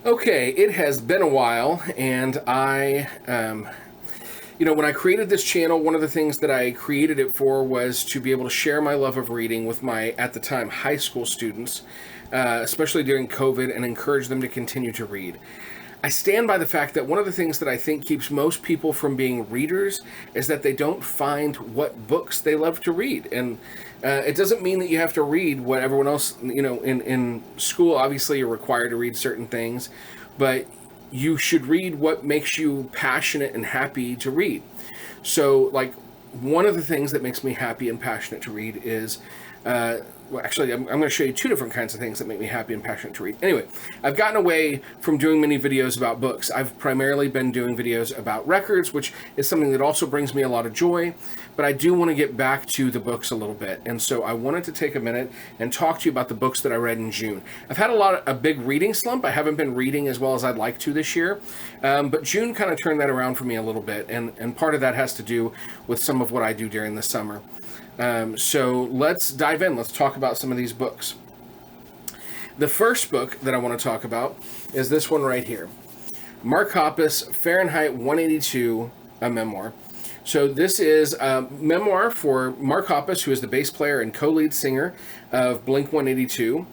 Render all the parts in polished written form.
Okay, it has been a while, and when I created this channel, one of the things that I created it for was to be able to share my love of reading with my, at the time, high school students, especially during COVID, and encourage them to continue to read. I stand by the fact that one of the things that I think keeps most people from being readers is that they don't find what books they love to read. And it doesn't mean that you have to read what everyone else, in school, obviously you're required to read certain things, but you should read what makes you passionate and happy to read. So, like, one of the things that makes me happy and passionate to read is I'm going to show you two different kinds of things that make me happy and passionate to read. Anyway, I've gotten away from doing many videos about books. I've primarily been doing videos about records, which is something that also brings me a lot of joy, but I do want to get back to the books a little bit. And so I wanted to take a minute and talk to you about the books that I read in June. I've had a big reading slump. I haven't been reading as well as I'd like to this year, but June kind of turned that around for me a little bit, and part of that has to do with some of what I do during the summer. So let's dive in. Let's talk about some of these books. The first book that I want to talk about is this one right here. Mark Hoppus, Fahrenheit 182, a memoir. So this is a memoir for Mark Hoppus, who is the bass player and co-lead singer of Blink-182.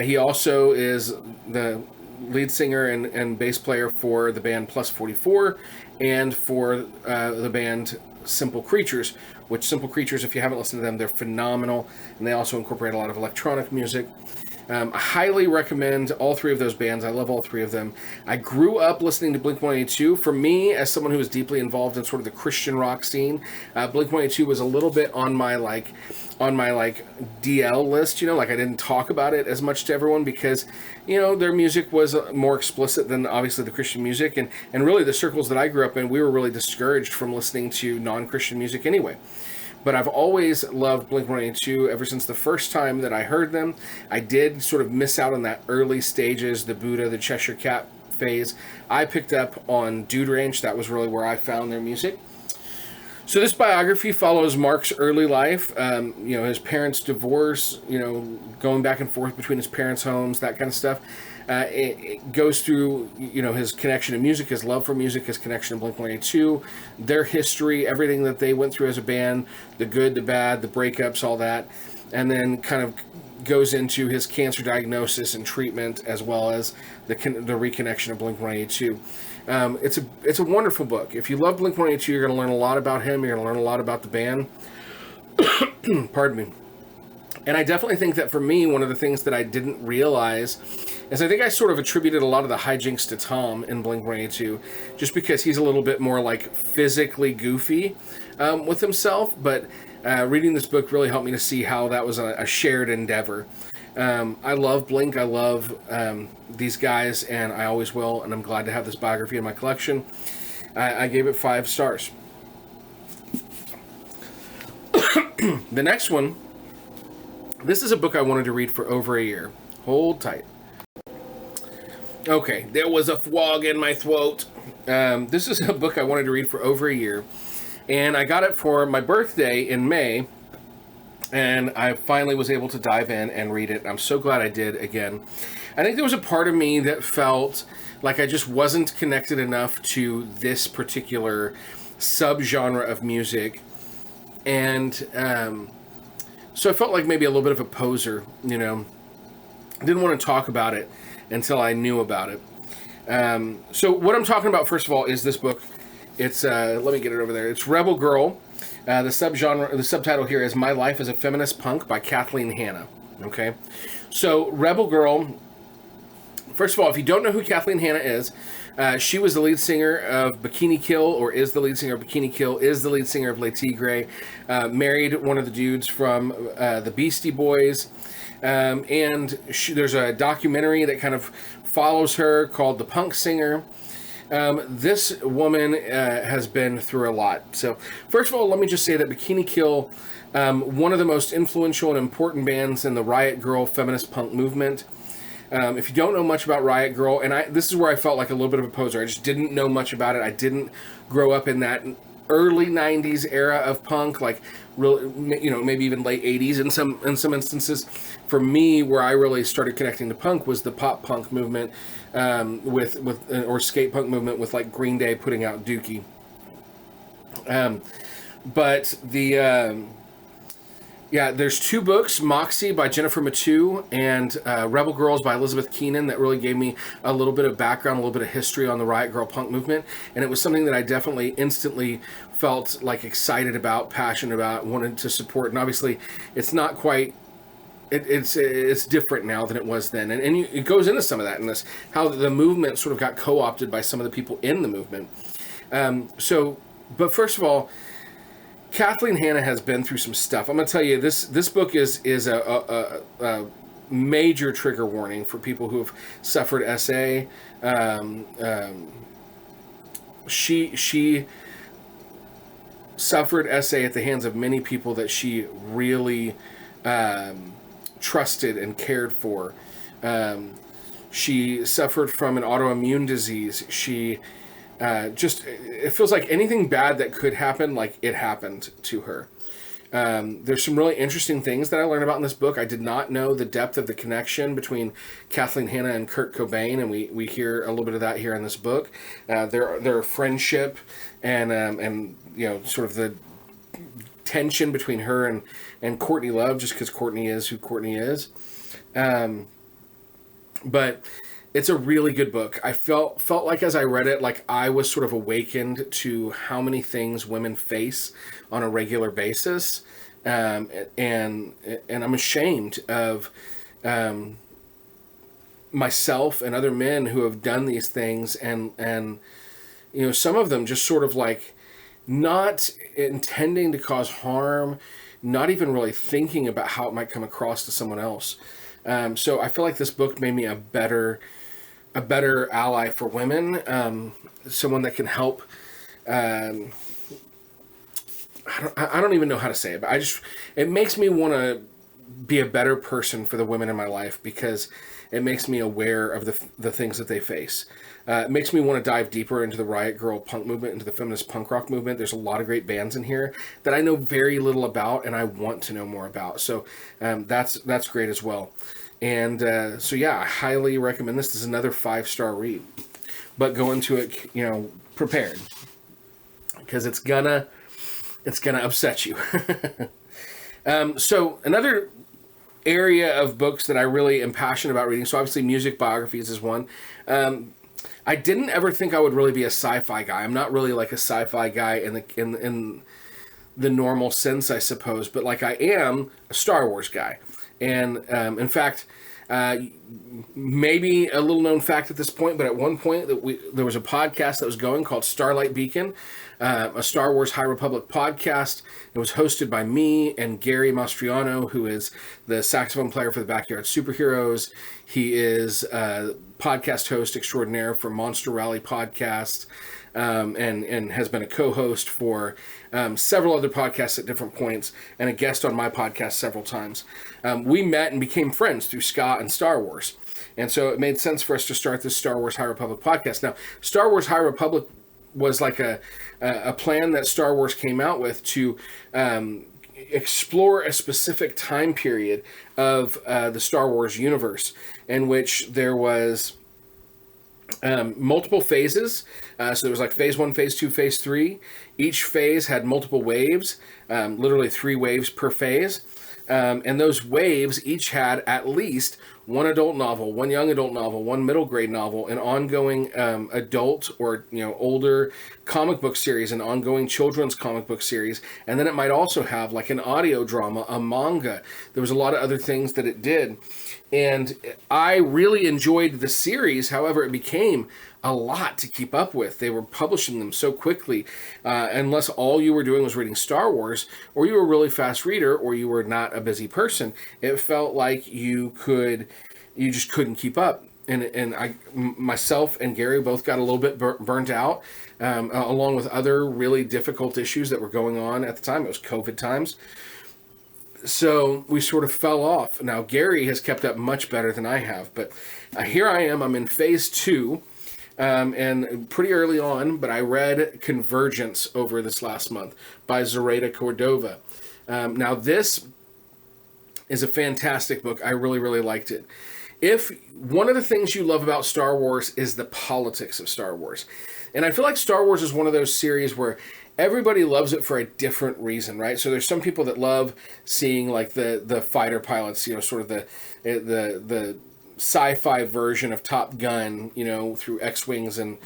He also is the lead singer and bass player for the band Plus 44 and for the band Simple Creatures, which Simple Creatures, if you haven't listened to them, they're phenomenal, and they also incorporate a lot of electronic music. I highly recommend all three of those bands. I love all three of them. I grew up listening to Blink-182. For me, as someone who is deeply involved in sort of the Christian rock scene, Blink-182 was a little bit on my DL list, like I didn't talk about it as much to everyone because, their music was more explicit than obviously the Christian music, and really the circles that I grew up in, we were really discouraged from listening to non-Christian music anyway. But I've always loved Blink-182 ever since the first time that I heard them. I did sort of miss out on that early stages, the Buddha, the Cheshire Cat phase. I picked up on Dude Ranch. That was really where I found their music. So this biography follows Mark's early life, his parents' divorce, going back and forth between his parents' homes, that kind of stuff. It goes through, his connection to music, his love for music, his connection to Blink-182, their history, everything that they went through as a band, the good, the bad, the breakups, all that, and then kind of goes into his cancer diagnosis and treatment, as well as the reconnection of Blink-182. It's a wonderful book. If you love Blink-182, you're going to learn a lot about him. You're going to learn a lot about the band. Pardon me. And I definitely think that for me, one of the things that I didn't realize is I think I sort of attributed a lot of the hijinks to Tom in Blink-182, just because he's a little bit more like physically goofy with himself. But reading this book really helped me to see how that was a shared endeavor. I love Blink. I love these guys, and I always will, and I'm glad to have this biography in my collection. I gave it 5 stars. The next one, this is a book I wanted to read for over a year. Hold tight. Okay, there was a frog in my throat. This is a book I wanted to read for over a year, and I got it for my birthday in May, and I finally was able to dive in and read it. I'm so glad I did again. I think there was a part of me that felt like I just wasn't connected enough to this particular subgenre of music, and so I felt like maybe a little bit of a poser, I didn't want to talk about it until I knew about it. So what I'm talking about, first of all, is this book. It's, let me get it over there. It's Rebel Girl. The subtitle here is My Life as a Feminist Punk by Kathleen Hanna. Okay. So Rebel Girl, first of all, if you don't know who Kathleen Hanna is, she was the lead singer of Bikini Kill, or is the lead singer of Bikini Kill, is the lead singer of Le Tigre, married one of the dudes from the Beastie Boys, and there's a documentary that kind of follows her called The Punk Singer. This woman has been through a lot. So first of all, let me just say that Bikini Kill, one of the most influential and important bands in the Riot Grrrl feminist punk movement. If you don't know much about Riot Grrrl, and this is where I felt like a little bit of a poser. I just didn't know much about it. I didn't grow up in that early 90s era of punk, like really, maybe even late 80s in some instances. For me, where I really started connecting to punk was the pop punk movement, with or skate punk movement with like Green Day putting out Dookie. But there's two books, Moxie by Jennifer Mathieu and Rebel Girls by Elizabeth Keenan, that really gave me a little bit of background, a little bit of history on the Riot Grrrl punk movement. And it was something that I definitely instantly felt like excited about, passionate about, wanted to support. And obviously it's not quite, it's different now than it was then. And it goes into some of that in this, how the movement sort of got co-opted by some of the people in the movement. But first of all, Kathleen Hanna has been through some stuff. I'm going to tell you, this book is a major trigger warning for people who have suffered SA. She suffered SA at the hands of many people that she really trusted and cared for. She suffered from an autoimmune disease. She it feels like anything bad that could happen, like it happened to her. There's some really interesting things that I learned about in this book. I did not know the depth of the connection between Kathleen Hanna and Kurt Cobain, and we hear a little bit of that here in this book. Their friendship and sort of the tension between her and Courtney Love, just because Courtney is who Courtney is. But it's a really good book. I felt like as I read it, like I was sort of awakened to how many things women face on a regular basis, and I'm ashamed of myself and other men who have done these things, and some of them just sort of like not intending to cause harm, not even really thinking about how it might come across to someone else. So I feel like this book made me a better ally for women, someone that can help. I don't even know how to say it, but it makes me want to be a better person for the women in my life, because it makes me aware of the things that they face. It makes me want to dive deeper into the Riot Grrrl punk movement, into the feminist punk rock movement. There's a lot of great bands in here that I know very little about, and I want to know more about. So that's great as well. And I highly recommend this. This is another 5-star read, but go into it, prepared, because it's gonna upset you. So another area of books that I really am passionate about reading. So obviously music biographies is one. I didn't ever think I would really be a sci-fi guy. I'm not really like a sci-fi guy in the normal sense, I suppose, but like I am a Star Wars guy. And in fact, maybe a little known fact at this point, but at one point there was a podcast that was going called Starlight Beacon, a Star Wars High Republic podcast. It was hosted by me and Gary Mastriano, who is the saxophone player for the Backyard Superheroes. He is a podcast host extraordinaire for Monster Rally podcast, and has been a co-host for several other podcasts at different points, and a guest on my podcast several times. We met and became friends through ska and Star Wars. And so it made sense for us to start this Star Wars High Republic podcast. Now, Star Wars High Republic was like a plan that Star Wars came out with to explore a specific time period of the Star Wars universe, in which there was multiple phases. So there was like phase 1, phase 2, phase 3. Each phase had multiple waves, literally 3 waves per phase. And those waves each had at least one adult novel, one young adult novel, one middle grade novel, an ongoing adult or older comic book series, an ongoing children's comic book series, and then it might also have like an audio drama, a manga. There was a lot of other things that it did. And I really enjoyed the series. However, it became a lot to keep up with. They were publishing them so quickly. Unless all you were doing was reading Star Wars, or you were a really fast reader, or you were not a busy person, it felt like you just couldn't keep up. And myself and Gary both got a little bit burnt out, along with other really difficult issues that were going on at the time. It was COVID times. So we sort of fell off. Now, Gary has kept up much better than I have, but here I am. I'm in phase 2. and pretty early on, but I read Convergence over this last month by Zoraida Cordova. Now, this is a fantastic book. I really, really liked it. If one of the things you love about Star Wars is the politics of Star Wars, and I feel like Star Wars is one of those series where everybody loves it for a different reason, right? So there's some people that love seeing like the fighter pilots, sort of the sci-fi version of Top Gun, through X-wings and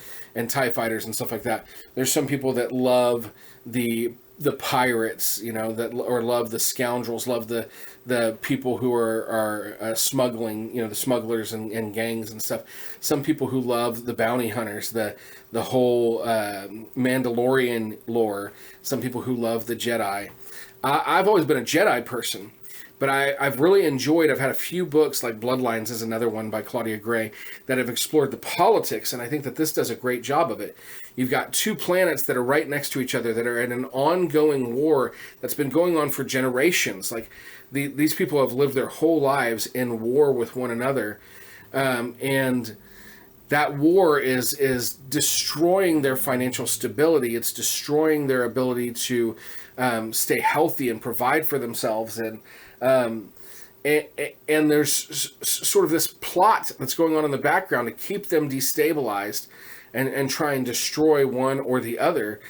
TIE fighters and stuff like that. There's some people that love the pirates, that or love the scoundrels, love the people who are smuggling, the smugglers and gangs and stuff. Some people who love the bounty hunters, the whole Mandalorian lore. Some people who love the Jedi. I've always been a Jedi person, but I've really enjoyed, I've had a few books, like Bloodlines is another one by Claudia Gray, that have explored the politics, and I think that this does a great job of it. You've got two planets that are right next to each other that are in an ongoing war that's been going on for generations. Like, these people have lived their whole lives in war with one another, and that war is destroying their financial stability. It's destroying their ability to stay healthy and provide for themselves. And there's sort of this plot that's going on in the background to keep them destabilized and try and destroy one or the other.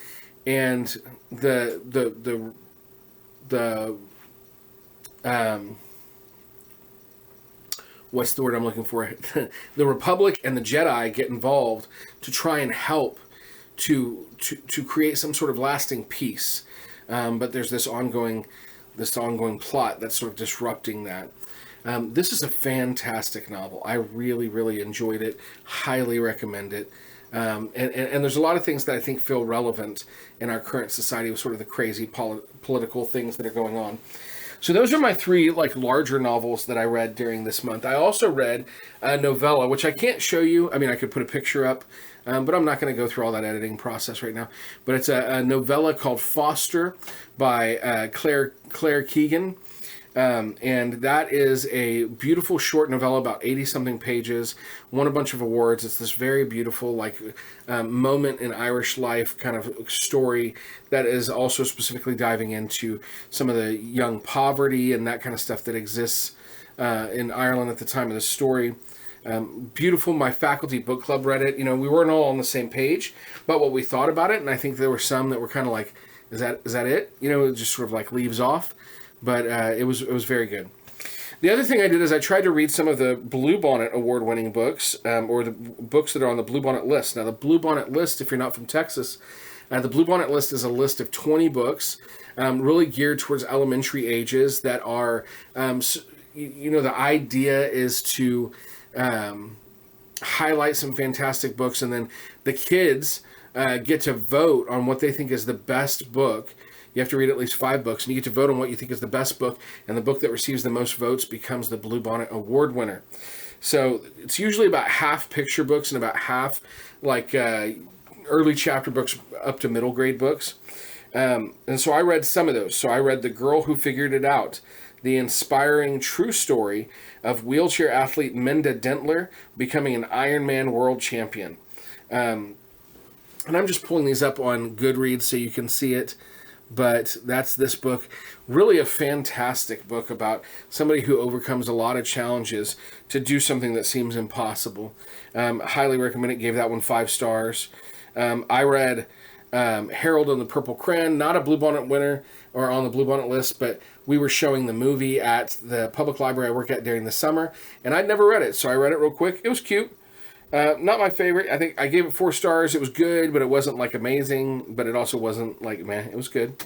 And the what's the word I'm looking for? The Republic and the Jedi get involved to try and help to create some sort of lasting peace. But there's this ongoing plot that's sort of disrupting that. This is a fantastic novel. I really, really enjoyed it. Highly recommend it. And there's a lot of things that I think feel relevant in our current society with sort of the crazy political things that are going on. So those are my three larger novels that I read during this month. I also read a novella, which I can't show you. I mean, I could put a picture up, but I'm not going to go through all that editing process right now. But it's a novella called Foster by Claire Keegan. And that is a beautiful short novella, about 80-something pages, won a bunch of awards. It's this very beautiful, moment in Irish life kind of story that is also specifically diving into some of the young poverty and that kind of stuff that exists in Ireland at the time of the story. Beautiful. My faculty book club read it. We weren't all on the same page, but what we thought about it, and I think there were some that were kind of like, is that it? It just sort of leaves off. But it was very good. The other thing I did is I tried to read some of the Bluebonnet award-winning books, or the books that are on the Bluebonnet list. Now, the Bluebonnet list, if you're not from Texas, the Bluebonnet list is a list of 20 books, really geared towards elementary ages that are, the idea is to highlight some fantastic books, and then the kids get to vote on what they think is the best book. You have to read at least 5 books, and you get to vote on what you think is the best book, and the book that receives the most votes becomes the Bluebonnet Award winner. So it's usually about half picture books and about half early chapter books up to middle grade books. And so I read some of those. So I read The Girl Who Figured It Out, the inspiring true story of wheelchair athlete Minda Dentler becoming an Ironman world champion. And I'm just pulling these up on Goodreads so you can see it. But that's this book. Really a fantastic book about somebody who overcomes a lot of challenges to do something that seems impossible. Highly recommend it. Gave that one 5 stars. I read Harold and the Purple Crayon, not a Bluebonnet winner or on the Bluebonnet list, but we were showing the movie at the public library I work at during the summer, and I'd never read it, so I read it real quick. It was cute. Not my favorite. I think I gave it 4 stars. It was good, but it wasn't amazing, but it also wasn't meh. It was good.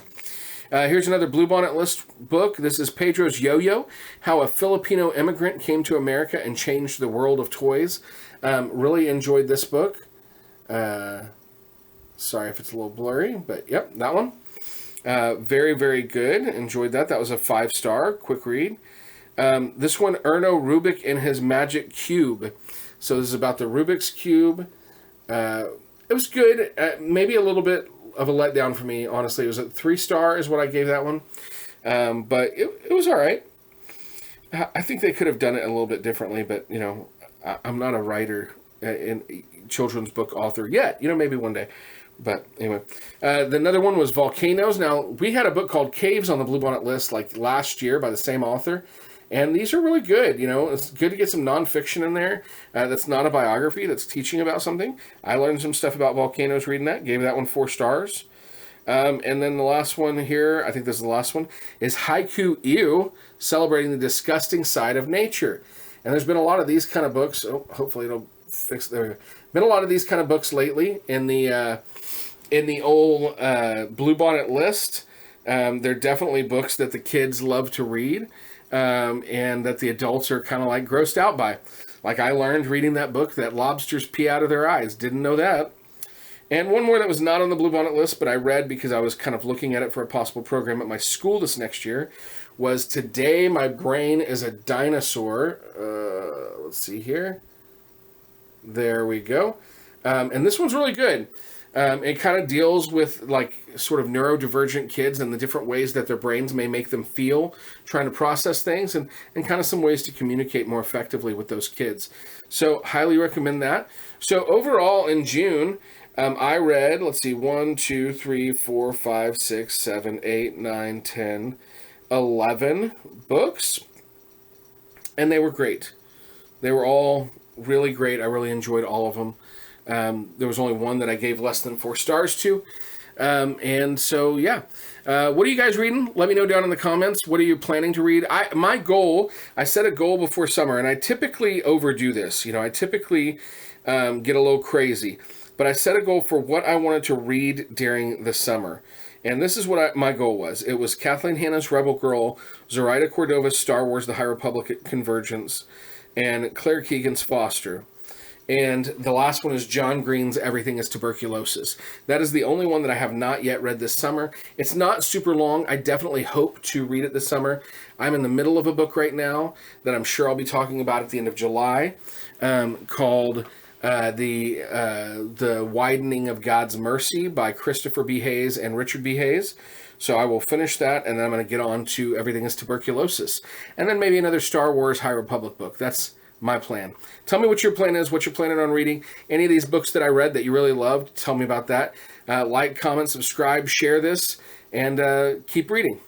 Here's another Bluebonnet list book. This is Pedro's Yo-Yo, How a Filipino Immigrant Came to America and Changed the World of Toys. Really enjoyed this book. Sorry if it's a little blurry, but yep, that one. Very, very good. Enjoyed that. That was a 5-star. Quick read. This one, Erno Rubik and His Magic Cube. So this is about the Rubik's Cube. It was good. Maybe a little bit of a letdown for me, honestly. It was a 3-star is what I gave that one. But it was all right. I think they could have done it a little bit differently, but, I'm not a writer children's book author yet. Maybe one day. But anyway, another one was Volcanoes. Now, we had a book called Caves on the Bluebonnet list like last year by the same author. And these are really good. It's good to get some nonfiction in there that's not a biography, that's teaching about something. I learned some stuff about volcanoes reading that. Gave that one 4 stars. And then the last one here, I think this is the last one, is Haiku Ew, Celebrating the Disgusting Side of Nature. And there's been a lot of these kind of books. Oh, hopefully it'll fix. There we go. Been a lot of these kind of books lately in the old Bluebonnet list. They're definitely books that the kids love to read, and that the adults are kind of like grossed out by. Like I learned reading that book that lobsters pee out of their eyes. Didn't know that. And one more that was not on the Bluebonnet list, but I read because I was kind of looking at it for a possible program at my school this next year, was Today My Brain is a Dinosaur. Let's see here. There we go. And this one's really good. It kind of deals with like sort of neurodivergent kids and the different ways that their brains may make them feel, trying to process things, and kind of some ways to communicate more effectively with those kids. So highly recommend that. So overall in June, I read, let's see, 1, 2, 3, 4, 5, 6, 7, 8, 9, 10, 11 books. And they were great. They were all really great. I really enjoyed all of them. There was only one that I gave less than 4 stars to. And so, yeah. What are you guys reading? Let me know down in the comments. What are you planning to read? My goal, I set a goal before summer, and I typically overdo this. I typically get a little crazy. But I set a goal for what I wanted to read during the summer. And this is what my goal was. It was Kathleen Hanna's Rebel Girl, Zoraida Cordova's Star Wars The High Republic Convergence, and Claire Keegan's Foster. And the last one is John Green's Everything is Tuberculosis. That is the only one that I have not yet read this summer. It's not super long. I definitely hope to read it this summer. I'm in the middle of a book right now that I'm sure I'll be talking about at the end of July, called The Widening of God's Mercy by Christopher B. Hayes and Richard B. Hayes. So I will finish that, and then I'm going to get on to Everything is Tuberculosis. And then maybe another Star Wars High Republic book. That's my plan. Tell me what your plan is, what you're planning on reading. Any of these books that I read that you really loved, tell me about that. Like, comment, subscribe, share this, and keep reading.